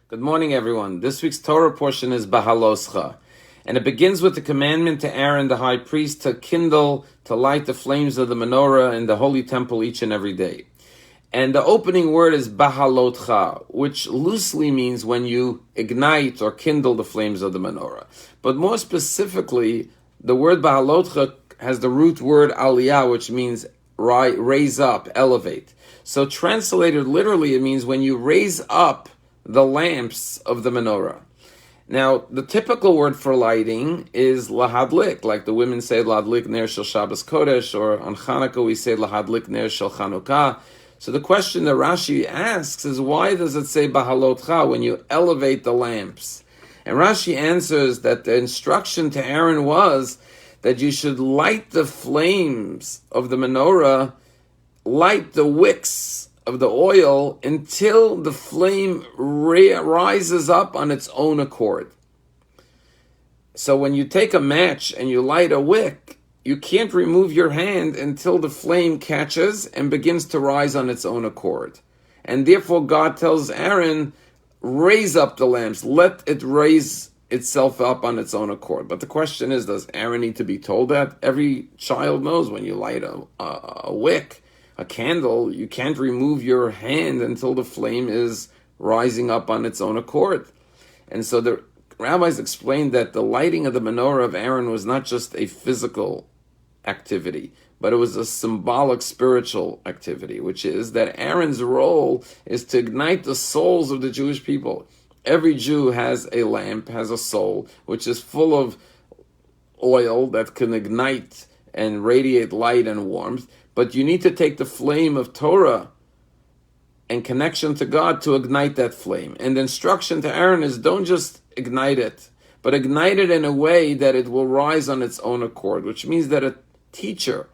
Good morning, everyone. This week's Torah portion is Bahaloscha, and it begins with the commandment to Aaron, the high priest, to light the flames of the menorah in the holy temple each and every day. And the opening word is Bahalotcha, which loosely means when you ignite or kindle the flames of the menorah. But more specifically, the word Bahalotcha has the root word aliyah, which means raise up, elevate. So translated literally, it means when you raise up the lamps of the menorah. Now, the typical word for lighting is lahadlik, like the women say lahadlik ner shel Shabbos Kodesh, or on Chanukah we say lahadlik ner shel Chanukah. So the question that Rashi asks is, why does it say bahalotcha when you elevate the lamps? And Rashi answers that the instruction to Aaron was that you should light the flames of the menorah, light the wicks of the oil until the flame rises up on its own accord. So when you take a match and you light a wick, you can't remove your hand until the flame catches and begins to rise on its own accord. And therefore God tells Aaron, raise up the lamps, let it raise itself up on its own accord. But the question is, does Aaron need to be told that? Every child knows when you light a wick, a candle, you can't remove your hand until the flame is rising up on its own accord. And so the rabbis explained that the lighting of the menorah of Aaron was not just a physical activity, but it was a symbolic spiritual activity, which is that Aaron's role is to ignite the souls of the Jewish people. Every Jew has a lamp, has a soul, which is full of oil that can ignite and radiate light and warmth. But you need to take the flame of Torah and connection to God to ignite that flame. And the instruction to Aaron is, don't just ignite it, but ignite it in a way that it will rise on its own accord, which means that a teacher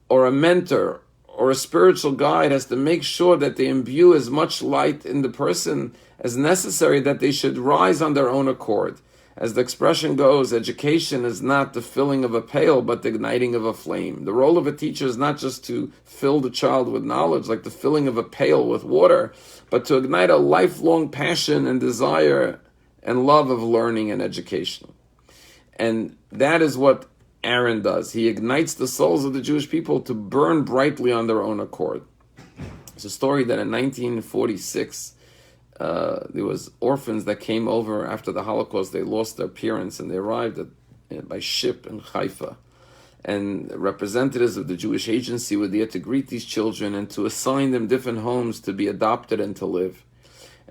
or a mentor or a spiritual guide has to make sure that they imbue as much light in the person as necessary, that they should rise on their own accord. As the expression goes, education is not the filling of a pail, but the igniting of a flame. The role of a teacher is not just to fill the child with knowledge, like the filling of a pail with water, but to ignite a lifelong passion and desire and love of learning and education. And that is what Aaron does. He ignites the souls of the Jewish people to burn brightly on their own accord. It's a story that in 1946, there was orphans that came over after the Holocaust. They lost their parents and they arrived by ship in Haifa. And representatives of the Jewish agency were there to greet these children and to assign them different homes to be adopted and to live.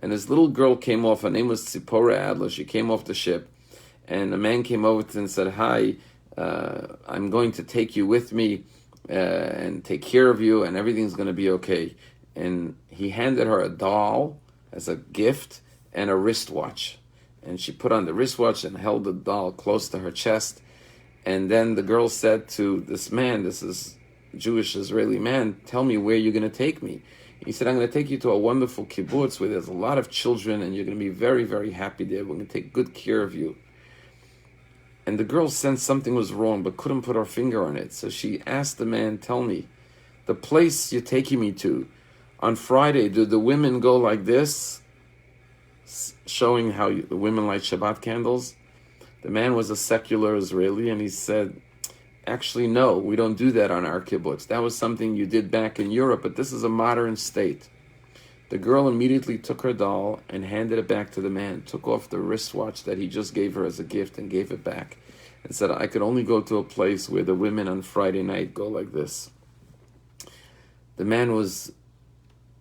And this little girl came off, her name was Tzipora Adler. She came off the ship, and a man came over to her and said, hi, I'm going to take you with me and take care of you, and everything's going to be okay. And he handed her a doll as a gift and a wristwatch. And she put on the wristwatch and held the doll close to her chest. And then the girl said to this man, this is Jewish Israeli man, tell me where you're going to take me. He said, I'm going to take you to a wonderful kibbutz where there's a lot of children and you're going to be very, very happy there. We're going to take good care of you. And the girl sensed something was wrong but couldn't put her finger on it. So she asked the man, tell me, the place you're taking me to, on Friday, do the women go like this? Showing how the women light Shabbat candles. The man was a secular Israeli, and he said, actually, no, we don't do that on our kibbutz. That was something you did back in Europe, but this is a modern state. The girl immediately took her doll and handed it back to the man, took off the wristwatch that he just gave her as a gift and gave it back, and said, I could only go to a place where the women on Friday night go like this. The man was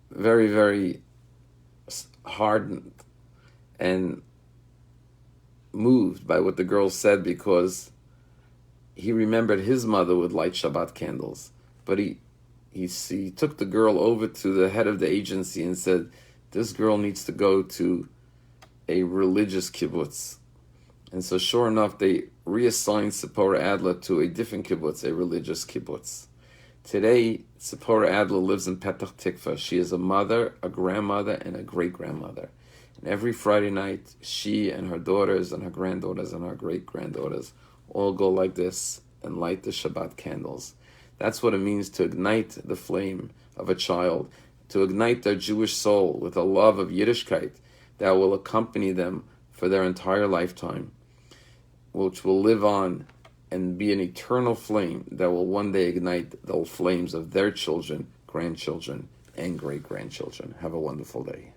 very, very hardened and moved by what the girl said, because he remembered his mother would light Shabbat candles. But he took the girl over to the head of the agency and said, this girl needs to go to a religious kibbutz. And so sure enough, they reassigned Tzipora Adler to a different kibbutz, a religious kibbutz. Today, Tzipora Adler lives in Petach Tikva. She is a mother, a grandmother, and a great-grandmother. And every Friday night, she and her daughters and her granddaughters and her great-granddaughters all go like this and light the Shabbat candles. That's what it means to ignite the flame of a child, to ignite their Jewish soul with a love of Yiddishkeit, that will accompany them for their entire lifetime, which will live on and be an eternal flame that will one day ignite the flames of their children, grandchildren, and great-grandchildren. Have a wonderful day.